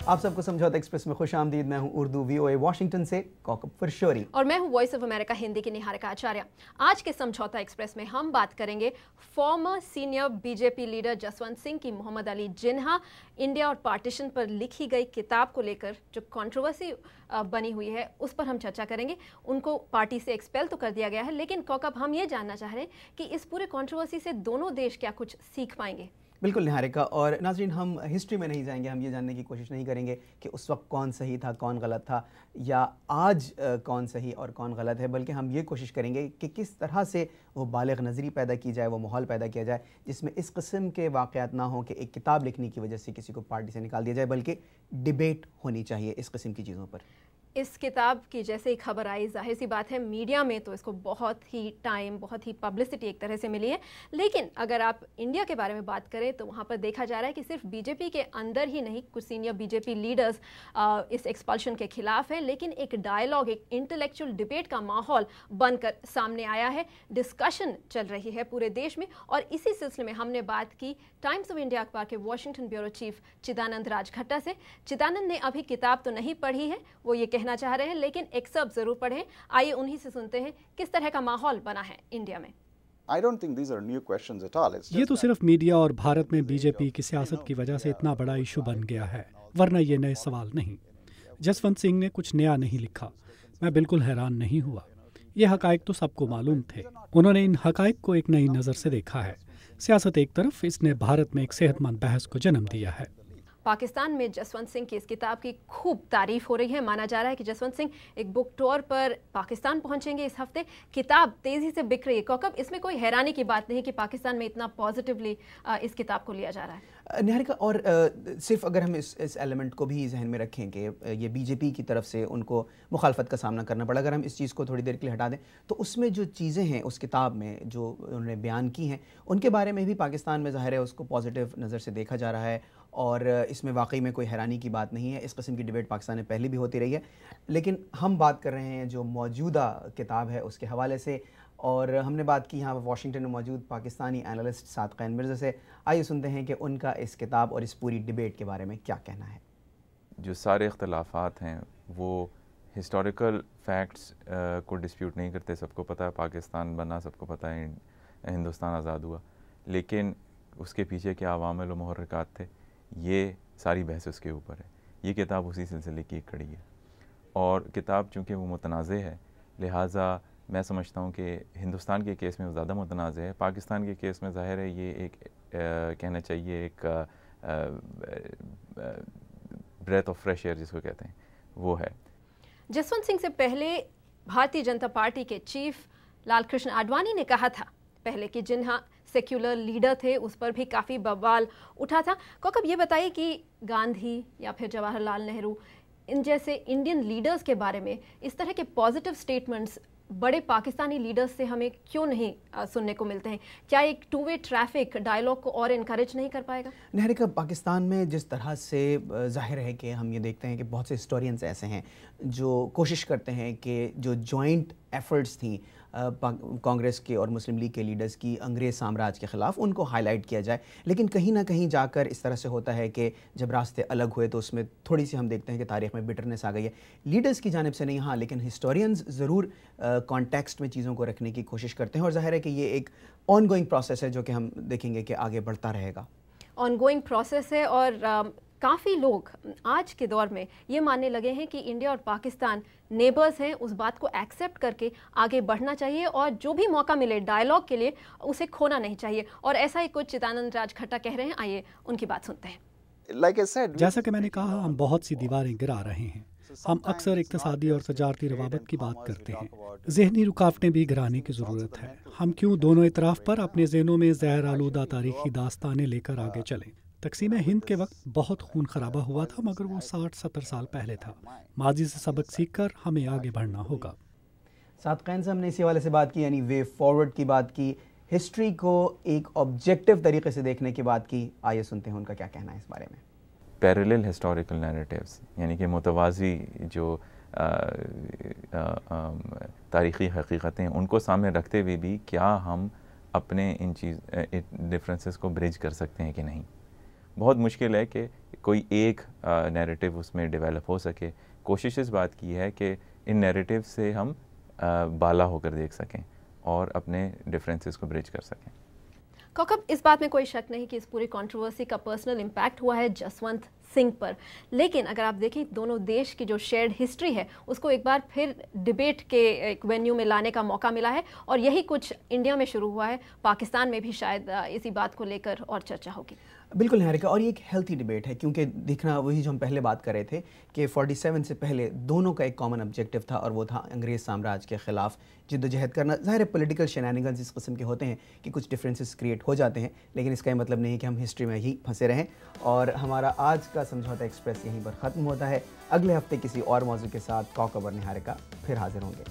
आप सबको समझौता एक्सप्रेस में खुश आमदीद। मैं हूं उर्दू VOA वाशिंगटन से कौकब फरशोरी और मैं हूं वॉइस ऑफ अमेरिका हिंदी की निहारिका आचार्य। आज के समझौता एक्सप्रेस में हम बात करेंगे farmer senior BJP leader Jaswant Singh की मोहम्मद अली जिन्ना इंडिया और पार्टीशन पर लिखी गई किताब को लेकर जो कंट्रोवर्सी बनी हुई है उस पर हम चर्चा करेंगे। उनको पार्टी से एक्सपेल तो कर दिया गया है, लेकिन कौकब हम ये जानना चाह रहे हैं कि इस पूरे कंट्रोवर्सी से दोनों देश क्या कुछ सीख पाएंगे। बिल्कुल निहारिका। और नाज़रीन, हम हिस्ट्री में नहीं जाएंगे, हम ये जानने की कोशिश नहीं करेंगे कि उस वक्त कौन सही था कौन गलत था या आज कौन सही और कौन गलत है, बल्कि हम ये कोशिश करेंगे कि किस तरह से वो बालिग नज़री पैदा की जाए, वो माहौल पैदा किया जाए जिसमें इस किस्म के वाक़यात ना हो कि एक किताब लिखने की वजह से किसी को पार्टी से निकाल दिया जाए, बल्कि डिबेट होनी चाहिए इस किस्म की चीज़ों पर। इस किताब की जैसे ही खबर आई, जाहिर सी बात है मीडिया में तो इसको बहुत ही टाइम, बहुत ही पब्लिसिटी एक तरह से मिली है, लेकिन अगर आप इंडिया के बारे में बात करें तो वहाँ पर देखा जा रहा है कि सिर्फ बीजेपी के अंदर ही नहीं, कुछ सीनियर बीजेपी लीडर्स इस एक्सपल्शन के खिलाफ है, लेकिन एक डायलॉग, एक इंटेलेक्चुअल डिबेट का माहौल बनकर सामने आया है। डिस्कशन चल रही है पूरे देश में और इसी सिलसिले में हमने बात की टाइम्स ऑफ इंडिया अखबार के वॉशिंगटन ब्यूरो चीफ चिदानंद राजखट्टा से। चिदानंद ने अभी किताब तो नहीं पढ़ी है, वो ये कहना चाह रहे हैं, लेकिन एक्सर्प्ट जरूर पढ़ें। आइए उन्हीं से सुनते हैं किस तरह का माहौल बना है इंडिया में। ये तो सिर्फ मीडिया और भारत में बीजेपी की सियासत की वजह से इतना बड़ा इशू बन गया है, वरना ये नए सवाल नहीं। जसवंत सिंह ने कुछ नया नहीं लिखा, मैं बिल्कुल हैरान नहीं हुआ। ये हकायक तो सबको मालूम थे, उन्होंने इन हकायक को एक नई नज़र से देखा है। सियासत एक तरफ, इसने भारत में एक सेहतमंद बहस को जन्म दिया है। पाकिस्तान में जसवंत सिंह की इस किताब की खूब तारीफ हो रही है। माना जा रहा है कि जसवंत सिंह एक बुक टूर पर पाकिस्तान पहुंचेंगे इस हफ्ते। किताब तेजी से बिक रही है। कौकब, इसमें कोई हैरानी की बात नहीं कि पाकिस्तान में इतना पॉजिटिवली इस किताब को लिया जा रहा है। निहारिका, और सिर्फ अगर हम इस एलिमेंट को भी जहन में रखें कि ये बीजेपी की तरफ से उनको मुखालफत का सामना करना पड़ा, अगर हम इस चीज़ को थोड़ी देर के लिए हटा दें तो उसमें जो चीज़ें हैं उस किताब में जो उन्होंने बयान की हैं उनके बारे में भी पाकिस्तान में ज़ाहिर है उसको पॉजिटिव नज़र से देखा जा रहा है और इसमें वाकई में कोई हैरानी की बात नहीं है। इस किस्म की डिबेट पाकिस्तान में पहले भी होती रही है, लेकिन हम बात कर रहे हैं जो मौजूदा किताब है उसके हवाले से। और हमने बात की यहाँ वाशिंगटन में मौजूद पाकिस्तानी एनालिस्ट सादक़ैन मिर्ज़ा से। आइए सुनते हैं कि उनका इस किताब और इस पूरी डिबेट के बारे में क्या कहना है। जो सारे इख्तलाफात हैं वो हिस्टोरिकल फैक्ट्स को डिस्प्यूट नहीं करते। सबको पता है पाकिस्तान बना, सबको पता है हिंदुस्तान आज़ाद हुआ, लेकिन उसके पीछे क्या अवामिल व मुहर्रिकात थे, ये सारी बहस उसके ऊपर है। ये किताब उसी सिलसिले की एक कड़ी है और किताब चूँकि वो मुतनाज़े है, लिहाजा मैं समझता हूँ कि हिंदुस्तान के केस में वो ज़्यादा मुतनाज़ है। पाकिस्तान के केस में ज़ाहिर है ये एक कहना चाहिए एक ब्रेथ ऑफ फ्रेश एयर जिसको कहते हैं वो है। जसवंत सिंह से पहले भारतीय जनता पार्टी के चीफ लालकृष्ण आडवाणी ने कहा था पहले कि जिन्ना सेक्युलर लीडर थे, उस पर भी काफ़ी बवाल उठा था। कौकब, ये बताइए कि गांधी या फिर जवाहरलाल नेहरू इन जैसे इंडियन लीडर्स के बारे में इस तरह के पॉजिटिव स्टेटमेंट्स बड़े पाकिस्तानी लीडर्स से हमें क्यों नहीं सुनने को मिलते हैं? क्या एक टू वे ट्रैफिक डायलॉग को और इनकरेज नहीं कर पाएगा? निहारिका, पाकिस्तान में जिस तरह से जाहिर है कि हम ये देखते हैं कि बहुत से हिस्टोरियंस ऐसे हैं जो कोशिश करते हैं कि जो जॉइंट एफर्ट्स थी कांग्रेस के और मुस्लिम लीग के लीडर्स की अंग्रेज़ साम्राज्य के ख़िलाफ़, उनको हाईलाइट किया जाए, लेकिन कहीं ना कहीं जाकर इस तरह से होता है कि जब रास्ते अलग हुए तो उसमें थोड़ी सी हम देखते हैं कि तारीख़ में बिटरनेस आ गई है। लीडर्स की जानिब से नहीं, हाँ, लेकिन हिस्टोरियंस ज़रूर कॉन्टेक्स्ट में चीज़ों को रखने की कोशिश करते हैं और ज़ाहिर है कि ये एक ऑन गोइंग प्रोसेस है जो कि हम देखेंगे कि आगे बढ़ता रहेगा। ऑन गोइंग प्रोसेस है और काफ़ी लोग आज के दौर में ये मानने लगे हैं कि इंडिया और पाकिस्तान नेबर्स हैं। उस बात को एक्सेप्ट करके आगे बढ़ना चाहिए और जो भी मौका मिले डायलॉग के लिए उसे खोना नहीं चाहिए, और ऐसा ही कुछ चिदानंद राजखट्टा कह रहे हैं। आइए उनकी बात सुनते हैं। जैसा कि मैंने कहा, हम बहुत सी दीवारें गिरा रहे हैं। हम अक्सर इक्तिसादी और तजारती रवाबत की बात करते हैं, जहनी रुकावटें भी गिराने की ज़रूरत है। हम क्यों दोनों इतराफ़ पर अपने ज़हनों में ज़हर आलूदा तारीख़ी दास्तानें लेकर आगे चलें? तकसीम हिंद के वक्त बहुत खून खराबा हुआ था, मगर वो 60-70 साल पहले था। माजी से सबक सीखकर हमें आगे बढ़ना होगा। सादक़ैन से हमने इसी वाले से बात की, यानी वे फॉरवर्ड की बात की, हिस्ट्री को एक ऑब्जेक्टिव तरीके से देखने की बात की। आइए सुनते हैं उनका क्या कहना है इस बारे में। पैरेलल हिस्टोरिकल नैरेटिव्स, यानी कि मुतवाज़ी जो तारीख़ी हकीकतें उनको सामने रखते हुए भी क्या हम अपने इन डिफरेंसेस को ब्रिज कर सकते हैं कि नहीं। बहुत मुश्किल है कि कोई एक नैरेटिव उसमें डेवलप हो सके। कोशिश इस बात की है कि इन नैरेटिव से हम बाला होकर देख सकें और अपने डिफरेंसेस को ब्रिज कर सकें। कौकब, इस बात में कोई शक नहीं कि इस पूरी कंट्रोवर्सी का पर्सनल इम्पैक्ट हुआ है जसवंत सिंह पर, लेकिन अगर आप देखें दोनों देश की जो शेयर्ड हिस्ट्री है उसको एक बार फिर डिबेट के एक वेन्यू में लाने का मौका मिला है और यही कुछ इंडिया में शुरू हुआ है। पाकिस्तान में भी शायद इसी बात को लेकर और चर्चा होगी। बिल्कुल निहारिका, और ये एक हेल्थी डिबेट है क्योंकि देखना वही जो हम पहले बात कर रहे थे कि 47 से पहले दोनों का एक कॉमन ऑब्जेक्टिव था और वो था अंग्रेज़ साम्राज्य के ख़िलाफ़ जिद्दोजहद करना। ज़ाहिर है पॉलिटिकल शेनानिगन्स इस किस्म के होते हैं कि कुछ डिफरेंसेस क्रिएट हो जाते हैं, लेकिन इसका ये मतलब नहीं है कि हम हिस्ट्री में ही फंसे रहें। और हमारा आज का समझौता एक्सप्रेस यहीं पर ख़त्म होता है। अगले हफ्ते किसी और मौजू के साथ कौकब और निहारिका फिर हाजिर होंगे।